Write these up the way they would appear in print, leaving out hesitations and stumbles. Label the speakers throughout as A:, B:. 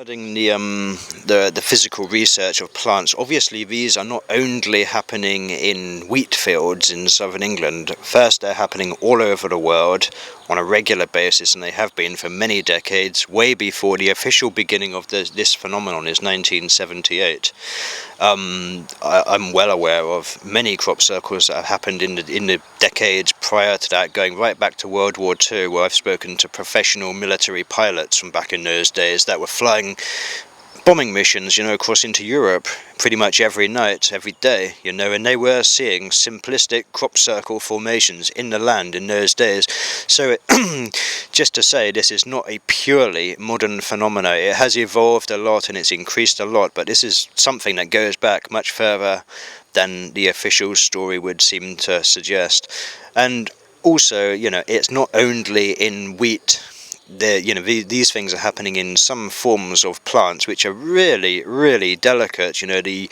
A: Regarding the physical research of plants, obviously these are not only happening in wheat fields in southern England. First, they're happening all over the world on a regular basis, and they have been for many decades, way before the official beginning of this phenomenon is 1978. I'm well aware of many crop circles that have happened in the decades prior to that, going right back to World War II, where I've spoken to professional military pilots from back in those days that were flying bombing missions, across into Europe pretty much every night, every day, and they were seeing simplistic crop circle formations in the land in those days. So just to say, this is not a purely modern phenomena. It has evolved a lot and it's increased a lot, but this is something that goes back much further than the official story would seem to suggest. And also, it's not only in wheat. These things are happening in some forms of plants which are really, really delicate. The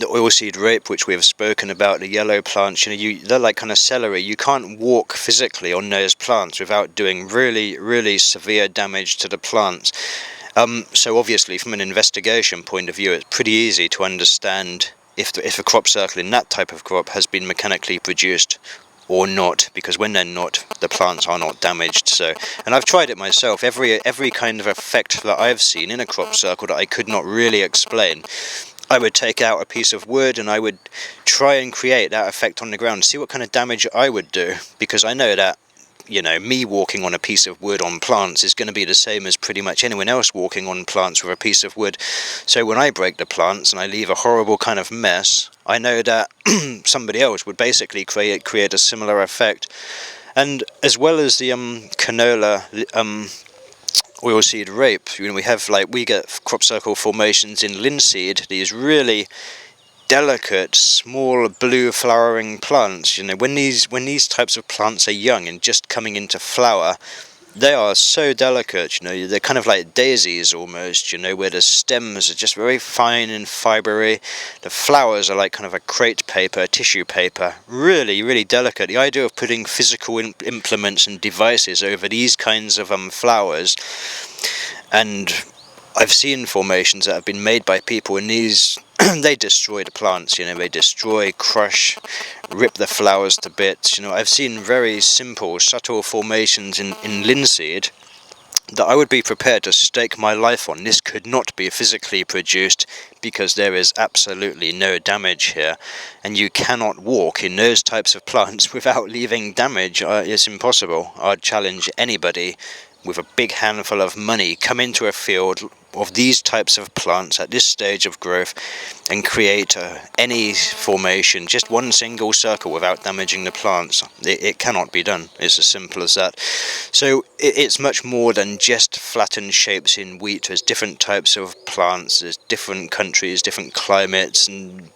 A: oilseed rape, which we have spoken about, the yellow plants, they're like kind of celery. You can't walk physically on those plants without doing really, really severe damage to the plants. So obviously, from an investigation point of view, it's pretty easy to understand if a crop circle in that type of crop has been mechanically produced or not, because when they're not, the plants are not damaged. So, and I've tried it myself. Every kind of effect that I've seen in a crop circle that I could not really explain, I would take out a piece of wood and I would try and create that effect on the ground, see what kind of damage I would do, because I know that me walking on a piece of wood on plants is going to be the same as pretty much anyone else walking on plants with a piece of wood. So when I break the plants and I leave a horrible kind of mess, I know that somebody else would basically create a similar effect. And as well as the canola oilseed rape, we get crop circle formations in linseed, these really delicate, small, blue flowering plants. When these types of plants are young and just coming into flower, they are so delicate. They're kind of like daisies almost. Where the stems are just very fine and fibery. The flowers are like kind of a crepe paper, tissue paper. Really, really delicate. The idea of putting physical implements and devices over these kinds of flowers, and I've seen formations that have been made by people, and these they destroy the plants. They destroy, crush, rip the flowers to bits. I've seen very simple, subtle formations in linseed that I would be prepared to stake my life on. This could not be physically produced, because there is absolutely no damage here, and you cannot walk in those types of plants without leaving damage. It's impossible. I'd challenge anybody with a big handful of money, come into a field of these types of plants at this stage of growth and create any formation, just one single circle, without damaging the plants. It cannot be done. It's as simple as that. So it's much more than just flattened shapes in wheat. There's different types of plants, there's different countries, different climates, and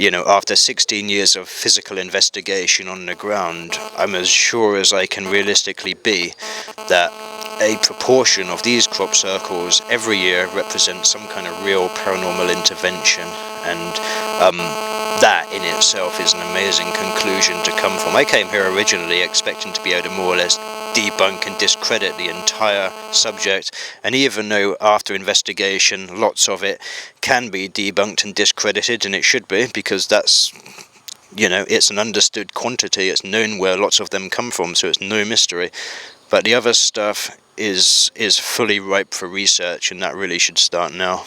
A: after 16 years of physical investigation on the ground, I'm as sure as I can realistically be that a proportion of these crop circles every year represents some kind of real paranormal intervention, and that in itself is an amazing conclusion to come from. I came here originally expecting to be able to more or less debunk and discredit the entire subject, and even though after investigation lots of it can be debunked and discredited, and it should be, because that's it's an understood quantity, it's known where lots of them come from, so it's no mystery. But the other stuff is fully ripe for research, and that really should start now.